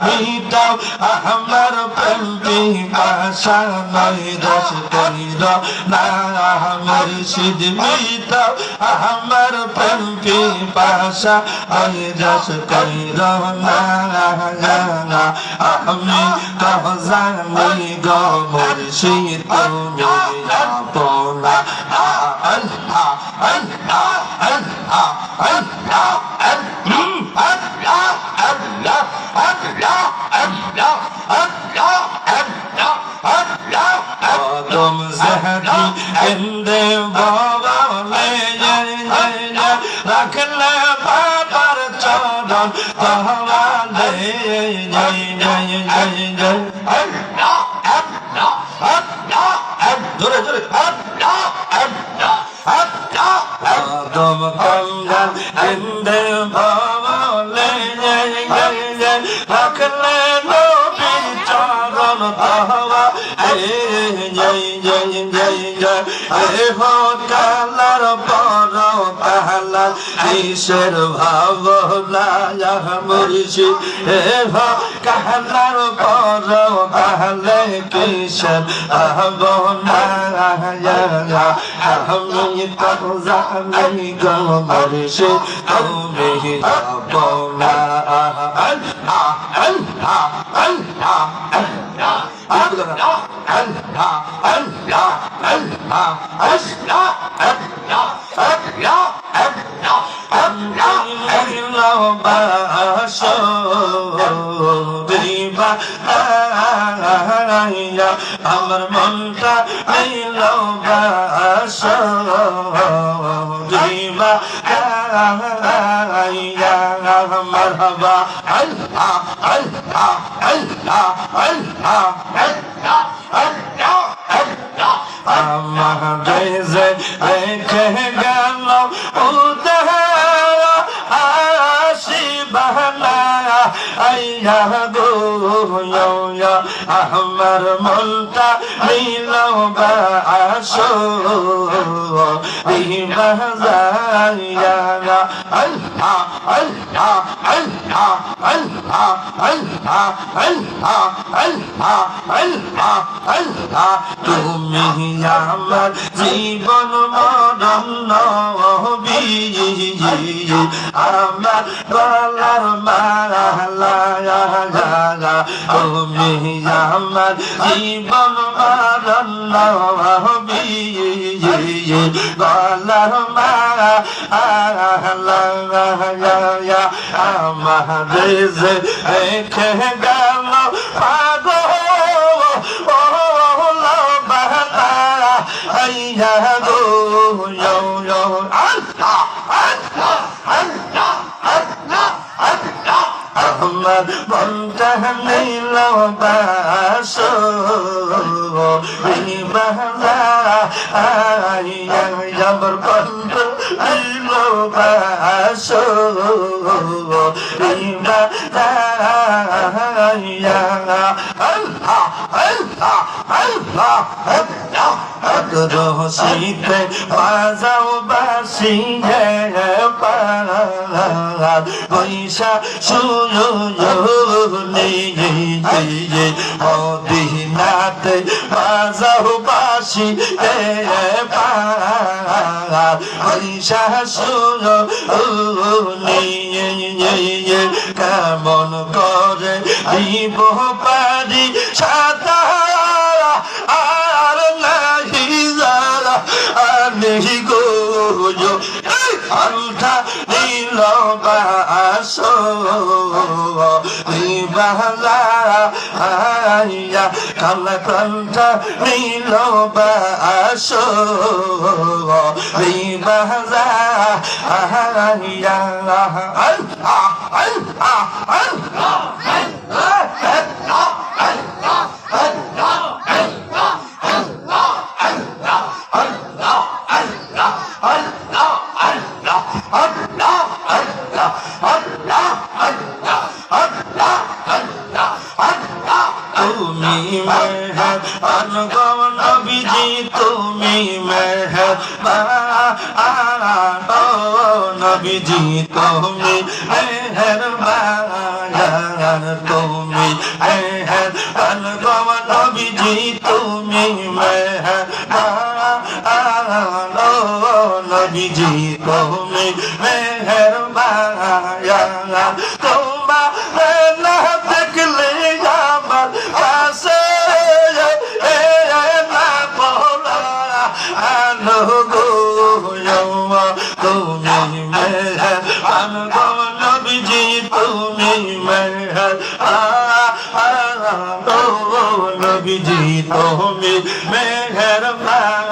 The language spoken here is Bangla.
মিটাও আমার প্রেম পিপাসা নয় রস কইর না মুর্শিদ মিটাও আমার প্রেম পিপাসা নয় রস কইর না আমি কহ জানি গো মুর্শিদ তুমি আপনা আল্লাহ আল্লাহ আল্লাহ আল্লাহ तुम जहरी इंदे बाबले रख ले बाबर चरण तहवाले जय जय जय जय अल्लाह अल्लाह अल्लाह जोरे जोरे अल्लाह अल्लाह अल्लाह तुम कंगन इंदे बाबले जय जय जय रख ले नबी चरण तहवाले जय जय जय जय हे हो कालार पर काला ईश्वर भावना मुर्शिद हे हो कालार पर काले किशन भावना আমি তো জানি গো মুর্শিদ তুমি আপনা আল্লাহ আল্লাহ আল্লাহ আল্লাহ Allah, Allah, Allah, Allah, Allah, Allah, Allah, Allah, Allah, basho biba aya amar monta nilo basho biba aya marhaba Allah, Allah, Allah, Allah. আমাদের যে রেখে গেল উদয় আসি বাহানা আইয়া গো আমার মনটা নিল বাসো বাজাইয়া আল্লাহ আল্লাহ আল্লাহ আল্লাহ আল্লাহ আল্লাহ আল্লাহ আল্লাহ আল্লাহ তুমি আমার জীবন মরণ নবী আমার গলার মালা তুমি আমার জীবন মরণ নবী গলার মালা আমাদের যে রেখে গেল পাগল আইয়া গো আল্লাহ আল্লাহ আল্লাহ আল্লাহ আল্লাহ আমার মনটা নিল বাসো বাজা আইয়া আমার কণ্ঠ নিল বাসো বাজা আইয়া আল্লাহ আল্লাহ আল্লাহ আল্লাহ রসিতে বাজাও বাসি পয়সা শুনে মদিনাতে বাজাও বাসি পয়সা শুনে কেমন করে দিব পারি সাদা নেহি গো আলটা নীল বাসো বালা আইয়া কালা কালটা নীল বাসো বালা আইয়া আল্লাহ আল্লাহ আল্লাহ তুমি মেহরবান গো নবীজি তুমি মেহরবান ও নবী নবীজি তুমি মেহেরবান তুমি মেহেরবান গো নবীজি তুমি মেহেরবান ও নবীজি তুমি মেহেরবান তোমার না দেখলে আমার কাছে না বলা আনো গো তুমি মেহেরবান গো নবীজি তুমি মেহেরবান ও নবীজি তুমি মেহেরবান